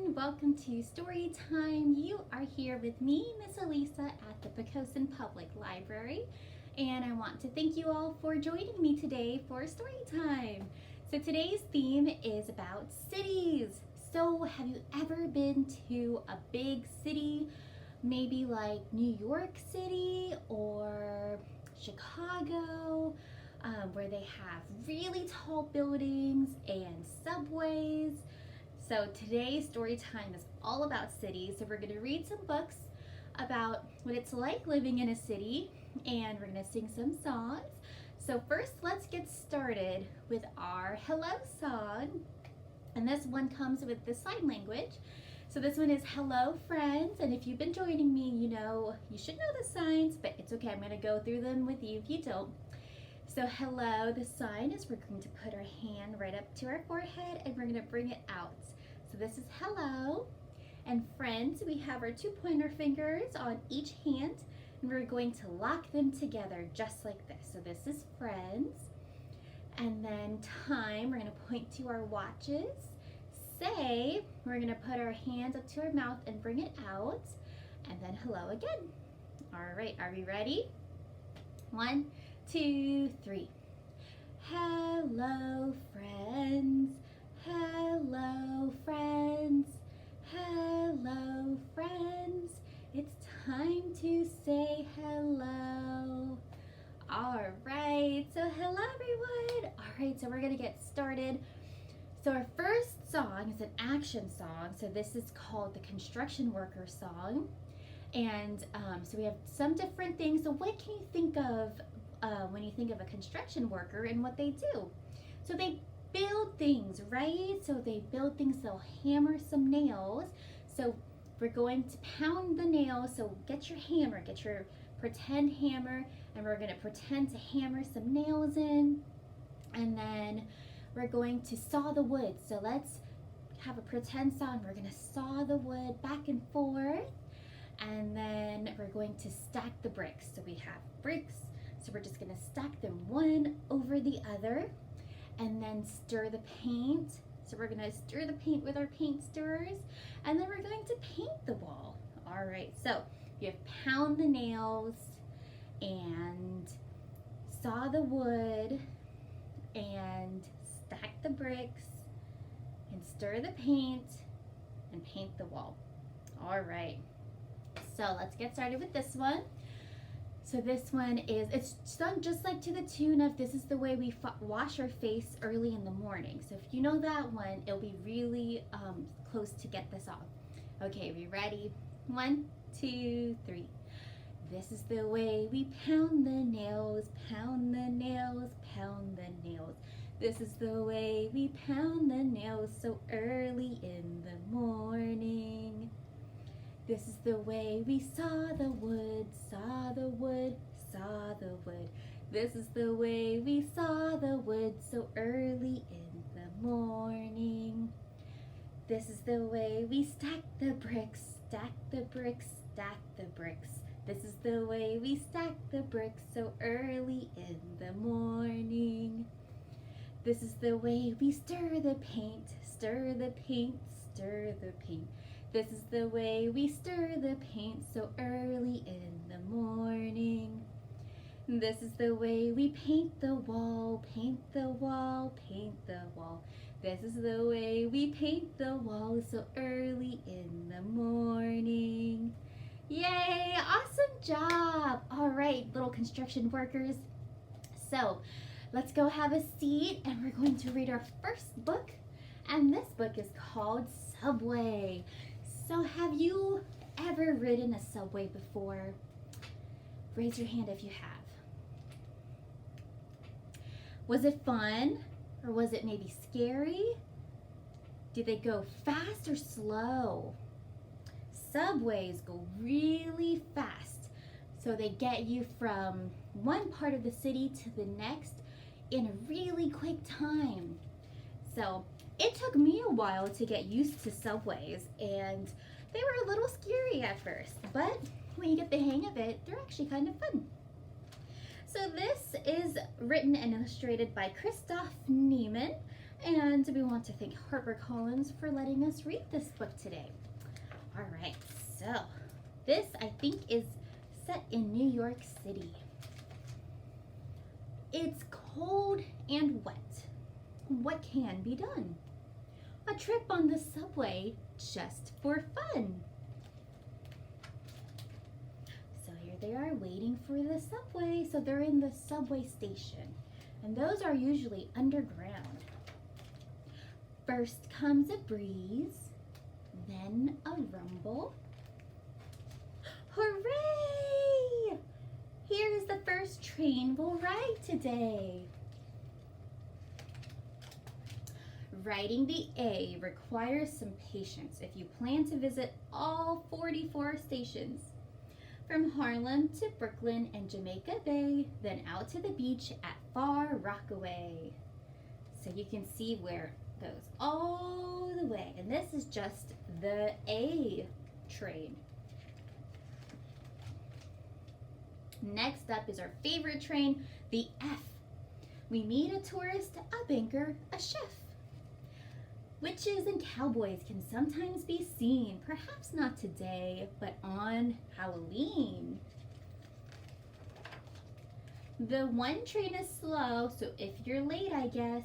everyone, welcome to Story Time. You are here with me, Miss Alyssa, at the Pocosin Public Library, and I want to thank you all for joining me today for Story Time. So today's theme is about cities. So have you ever been to a big city, maybe like New York City or Chicago, where they have really tall buildings and subways? So today's story time is all about cities. So we're going to read some books about what it's like living in a city, and we're going to sing some songs. So first, let's get started with our hello song. And this one comes with the sign language. So this one is hello friends, and if you've been joining me, you should know the signs, but it's okay. I'm going to go through them with you if you don't. So hello, the sign is we're going to put our hand right up to our forehead and we're going to bring it out. So this is hello. And friends, we have our 2 pointer fingers on each hand and we're going to lock them together just like this. So this is friends. And then time, we're going to point to our watches. Say, we're going to put our hands up to our mouth and bring it out. And then hello again. All right, are we ready? 1, 2, 3. Hello friends, hello friends, hello friends. It's time to say hello. All right, so hello everyone. All right, so we're gonna get started. So our first song is an action song. So this is called the construction worker song. And so we have some different things. So what can you think of when you think of a construction worker and what they do? So they build things, right? So they build things, they'll hammer some nails. So we're going to pound the nails. So get your hammer, get your pretend hammer, and we're gonna pretend to hammer some nails in. And then we're going to saw the wood. So let's have a pretend saw, and we're gonna saw the wood back and forth. And then we're going to stack the bricks. So we have bricks, so we're just gonna stack them one over the other, and then stir the paint. So we're gonna stir the paint with our paint stirrers, and then we're going to paint the wall. All right, so you have pound the nails and saw the wood and stack the bricks and stir the paint and paint the wall. All right. So let's get started with this one. So this one is, it's sung just like to the tune of This Is the Way We Wash Our Face Early in the Morning. So if you know that one, it'll be really close to get this off. Okay, we ready? 1, 2, 3. This is the way we pound the nails, pound the nails, pound the nails. This is the way we pound the nails so early in the morning. This is the way we saw the wood, saw the wood, saw the wood. This is the way we saw the wood so early in the morning. This is the way we stack the bricks, stack the bricks, stack the bricks. This is the way we stack the bricks so early in the morning. This is the way we stir the paint, stir the paint, stir the paint. This is the way we stir the paint so early in the morning. This is the way we paint the wall, paint the wall, paint the wall. This is the way we paint the wall so early in the morning. Yay, awesome job. All right, little construction workers. So let's go have a seat and we're going to read our first book. And this book is called Subway. So have you ever ridden a subway before? Raise your hand if you have. Was it fun, or was it maybe scary? Did they go fast or slow? Subways go really fast, so they get you from one part of the city to the next in a really quick time. So it took me a while to get used to subways, and they were a little scary at first, but when you get the hang of it, they're actually kind of fun. So this is written and illustrated by Christoph Niemann And we want to thank HarperCollins for letting us read this book today. All right, so this I think is set in New York City. It's cold and wet. What can be done? A trip on the subway just for fun. So here they are waiting for the subway. So they're in the subway station, and those are usually underground. First comes a breeze, then a rumble. Hooray! Here's the first train we'll ride today. Riding the A requires some patience if you plan to visit all 44 stations. From Harlem to Brooklyn and Jamaica Bay, then out to the beach at Far Rockaway. So you can see where it goes all the way. And this is just the A train. Next up is our favorite train, the F. We meet a tourist, a banker, a chef. Witches and cowboys can sometimes be seen, perhaps not today, but on Halloween. The 1 train is slow, so if you're late, I guess,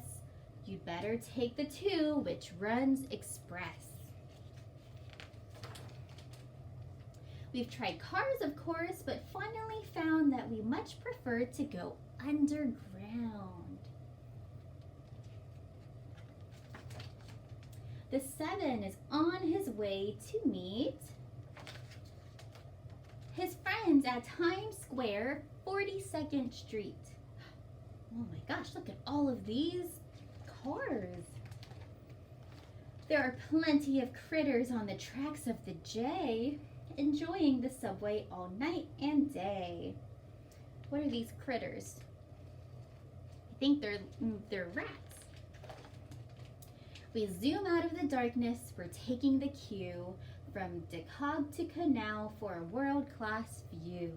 you'd better take the 2, which runs express. We've tried cars, of course, but finally found that we much prefer to go underground. The 7 is on his way to meet his friends at Times Square, 42nd Street. Oh my gosh, look at all of these cars. There are plenty of critters on the tracks of the J, enjoying the subway all night and day. What are these critters? I think they're rats. We zoom out of the darkness. We're taking the cue from DeKalb to Canal for a world-class view.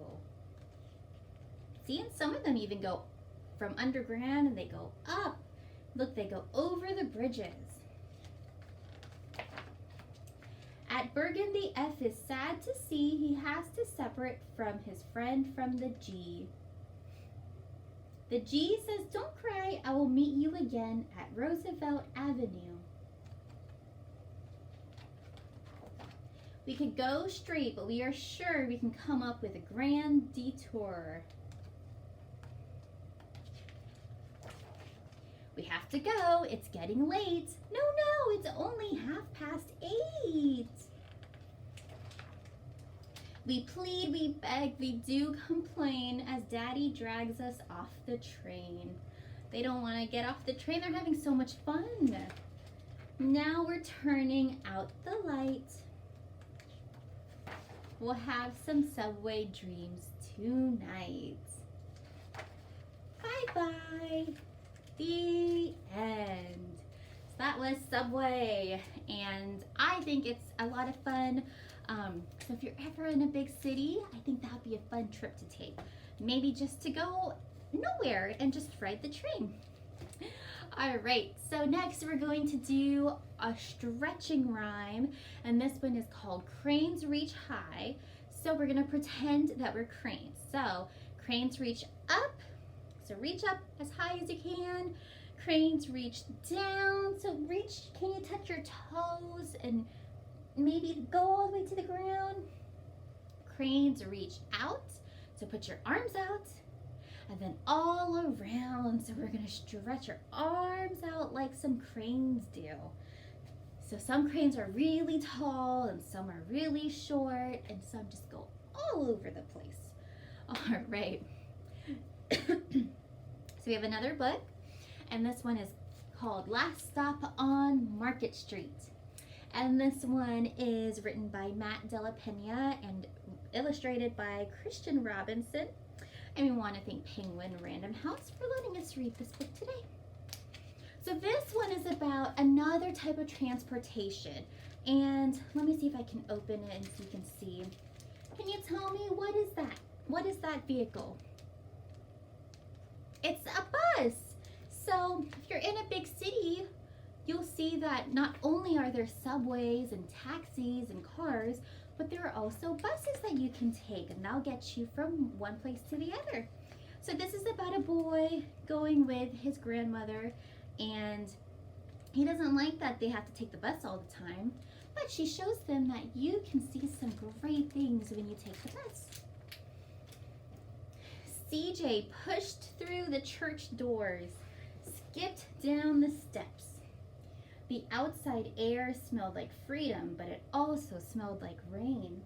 See, and some of them even go from underground and they go up. Look, they go over the bridges. At Bergen, the F is sad to see he has to separate from his friend from the G. The G says, "Don't cry, I will meet you again at Roosevelt Avenue." We could go straight, but we are sure we can come up with a grand detour. We have to go. It's getting late. No, it's only 8:30. We plead, we beg, we do complain as Daddy drags us off the train. They don't want to get off the train. They're having so much fun. Now we're turning out the light. We'll have some subway dreams tonight. Bye-bye. The end. So that was Subway, and I think it's a lot of fun. So if you're ever in a big city, I think that would be a fun trip to take. Maybe just to go nowhere and just ride the train. All right, so next we're going to do a stretching rhyme, and this one is called Cranes Reach High. So we're gonna pretend that we're cranes. So cranes reach up, so reach up as high as you can. Cranes reach down, so reach, can you touch your toes and maybe go all the way to the ground? Cranes reach out, so put your arms out. And then all around, so we're gonna stretch your arms out like some cranes do. So some cranes are really tall and some are really short and some just go all over the place. All right. So we have another book, and this one is called Last Stop on Market Street. And this one is written by Matt Della Pena and illustrated by Christian Robinson. And we want to thank Penguin Random House for letting us read this book today. So this one is about another type of transportation. And let me see if I can open it and so you can see. Can you tell me, what is that? What is that vehicle? It's a bus. So if you're in a big city, you'll see that not only are there subways and taxis and cars, but there are also buses that you can take, and they'll get you from one place to the other. So this is about a boy going with his grandmother, and he doesn't like that they have to take the bus all the time, but she shows them that you can see some great things when you take the bus. CJ pushed through the church doors, skipped down the steps. The outside air smelled like freedom, but it also smelled like rain,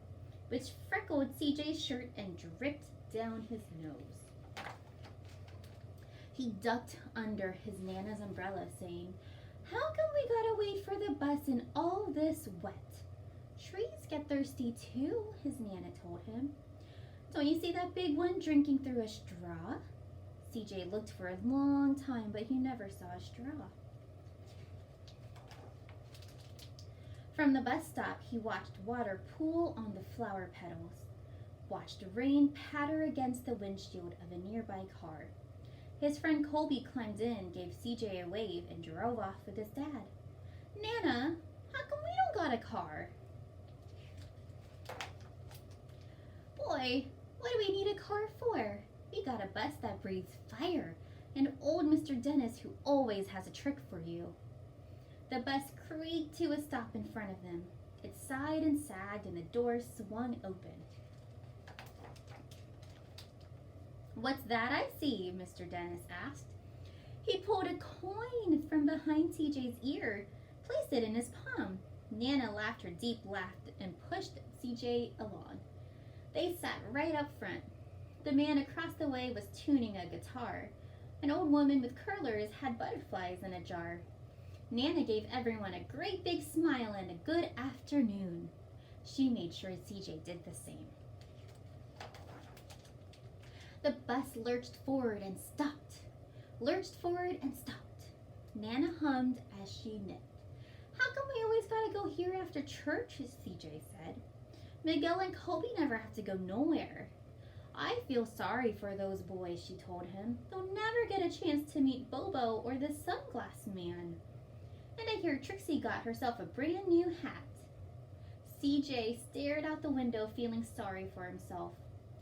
which freckled CJ's shirt and dripped down his nose. He ducked under his Nana's umbrella, saying, "How come we gotta wait for the bus in all this wet? Trees get thirsty too," his Nana told him. "Don't you see that big one drinking through a straw?" CJ looked for a long time, but he never saw a straw. From the bus stop, he watched water pool on the flower petals, watched rain patter against the windshield of a nearby car. His friend Colby climbed in, gave CJ a wave, and drove off with his dad. "Nana, how come we don't got a car?" "Boy, what do we need a car for? We got a bus that breathes fire, and old Mr. Dennis who always has a trick for you." The bus creaked to a stop in front of them. It sighed and sagged, and the doors swung open. "What's that I see?" Mr. Dennis asked. He pulled a coin from behind CJ's ear, placed it in his palm. Nana laughed her deep laugh and pushed CJ along. They sat right up front. The man across the way was tuning a guitar. An old woman with curlers had butterflies in a jar. Nana gave everyone a great big smile and a good afternoon. She made sure CJ did the same. The bus lurched forward and stopped. Lurched forward and stopped. Nana hummed as she knit. "How come we always gotta go here after church?" CJ said. "Miguel and Colby never have to go nowhere." "I feel sorry for those boys," she told him. "They'll never get a chance to meet Bobo or the sunglass man. And I hear Trixie got herself a brand new hat." CJ stared out the window, feeling sorry for himself.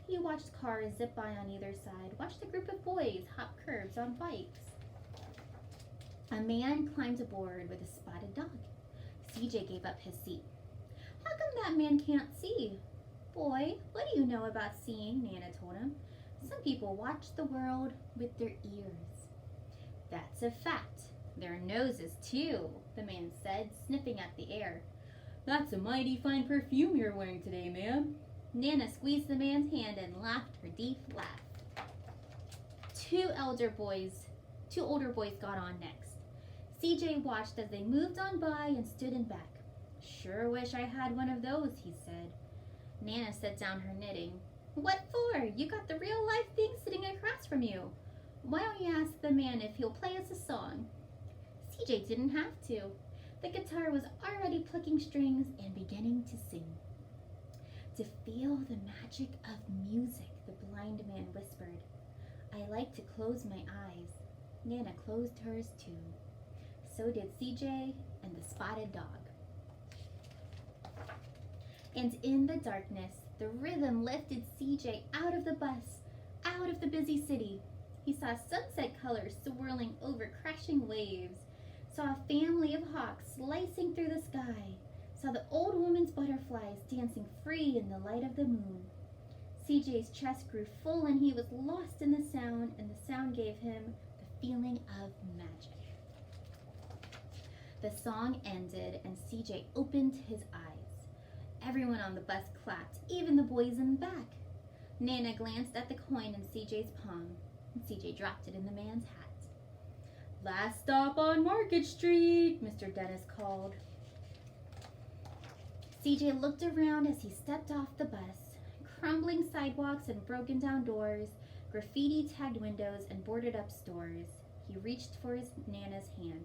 He watched cars zip by on either side, watched a group of boys hop curbs on bikes. A man climbed aboard with a spotted dog. CJ gave up his seat. "How come that man can't see?" "Boy, what do you know about seeing?" Nana told him. "Some people watch the world with their ears." "That's a fact. Their noses, too," the man said, sniffing at the air. "That's a mighty fine perfume you're wearing today, ma'am." Nana squeezed the man's hand and laughed her deep laugh. Two older boys got on next. CJ watched as they moved on by and stood in back. "Sure wish I had one of those," he said. Nana set down her knitting. "What for? You got the real life thing sitting across from you. Why don't you ask the man if he'll play us a song?" CJ didn't have to. The guitar was already plucking strings and beginning to sing. "To feel the magic of music," the blind man whispered. "I like to close my eyes." Nana closed hers too. So did CJ and the spotted dog. And in the darkness, the rhythm lifted CJ out of the bus, out of the busy city. He saw sunset colors swirling over crashing waves, saw a family of hawks slicing through the sky, saw the old woman's butterflies dancing free in the light of the moon. CJ's chest grew full and he was lost in the sound, and the sound gave him the feeling of magic. The song ended and CJ opened his eyes. Everyone on the bus clapped, even the boys in the back. Nana glanced at the coin in CJ's palm, and CJ dropped it in the man's hat. "Last stop on Market Street," Mr. Dennis called. CJ looked around as he stepped off the bus. Crumbling sidewalks and broken down doors, graffiti-tagged windows and boarded-up stores. He reached for his Nana's hand.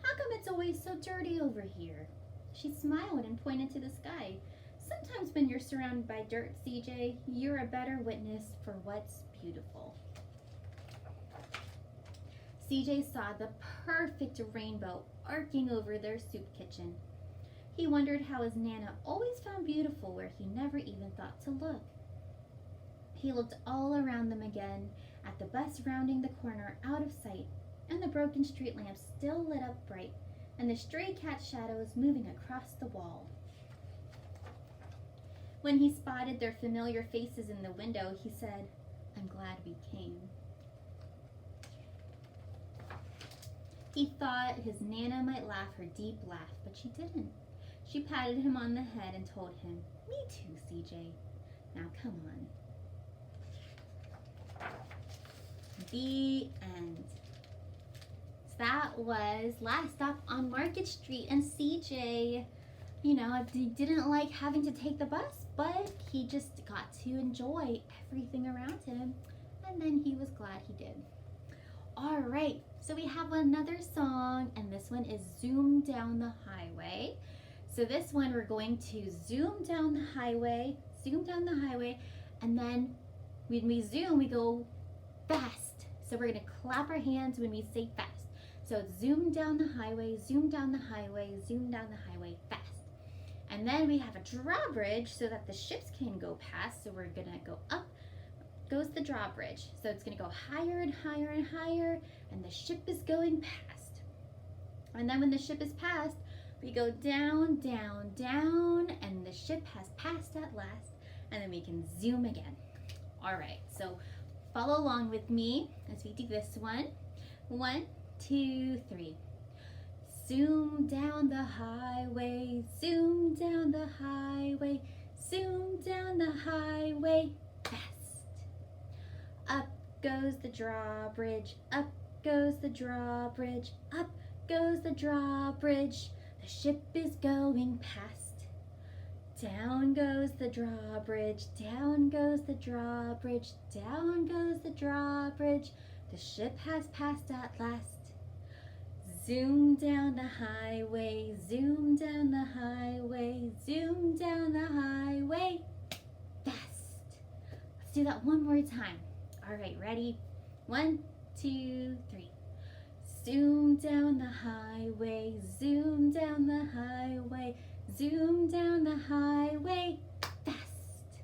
"How come it's always so dirty over here?" She smiled and pointed to the sky. "Sometimes when you're surrounded by dirt, CJ, you're a better witness for what's beautiful." CJ saw the perfect rainbow arcing over their soup kitchen. He wondered how his Nana always found beautiful where he never even thought to look. He looked all around them again, at the bus rounding the corner out of sight, and the broken street lamps still lit up bright, and the stray cat shadows moving across the wall. When he spotted their familiar faces in the window, he said, "I'm glad we came." He thought his Nana might laugh her deep laugh, but she didn't. She patted him on the head and told him, "Me too, CJ. Now come on." The end. So that was Last Stop on Market Street, and CJ, he didn't like having to take the bus, but he just got to enjoy everything around him, and then he was glad he did. All right, so we have another song, and this one is Zoom Down the Highway. So this one we're going to zoom down the highway, and then when we zoom, we go fast. So we're gonna clap our hands when we say fast. So it's zoom down the highway, zoom down the highway, zoom down the highway, fast. And then we have a drawbridge so that the ships can go past. So we're gonna go up, goes the drawbridge. So it's gonna go higher and higher and higher, and the ship is going past. And then when the ship is past, we go down, down, down, and the ship has passed at last, and then we can zoom again. All right, so follow along with me as we do this one. 1, 2, 3. Zoom down the highway, zoom down the highway, zoom down the highway, fast. Up goes the drawbridge, up goes the drawbridge, up goes the drawbridge. The ship is going past. Down goes the drawbridge, down goes the drawbridge, down goes the drawbridge. The ship has passed at last. Zoom down the highway, zoom down the highway, zoom down the highway, fast. Let's do that one more time. All right, ready? 1, 2, 3. Zoom down the highway, zoom down the highway, zoom down the highway, fast.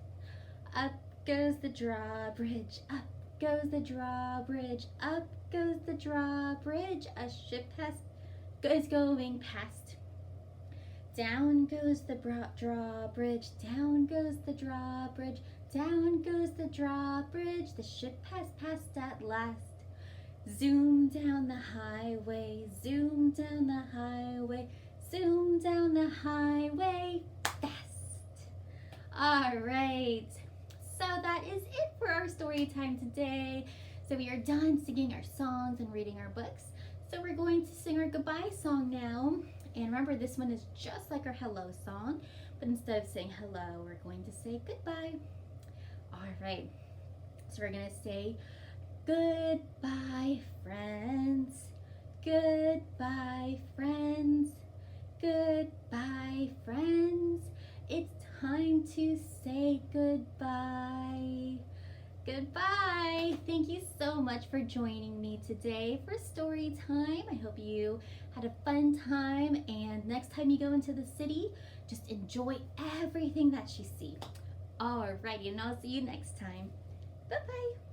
Up goes the drawbridge, up goes the drawbridge, up goes the drawbridge. A ship is going past. Down goes the drawbridge, down goes the drawbridge, down goes the drawbridge. The ship has passed at last. Zoom down the highway, zoom down the highway, zoom down the highway, fast. All right, so that is it for our story time today. So we are done singing our songs and reading our books. So we're going to sing our goodbye song now. And remember, this one is just like our hello song, but instead of saying hello, we're going to say goodbye. All right, so we're gonna say, goodbye, friends. Goodbye, friends. Goodbye, friends. It's time to say goodbye. Goodbye. Thank you so much for joining me today for story time. I hope you had a fun time, and next time you go into the city, just enjoy everything that you see. Alrighty, and I'll see you next time. Bye-bye.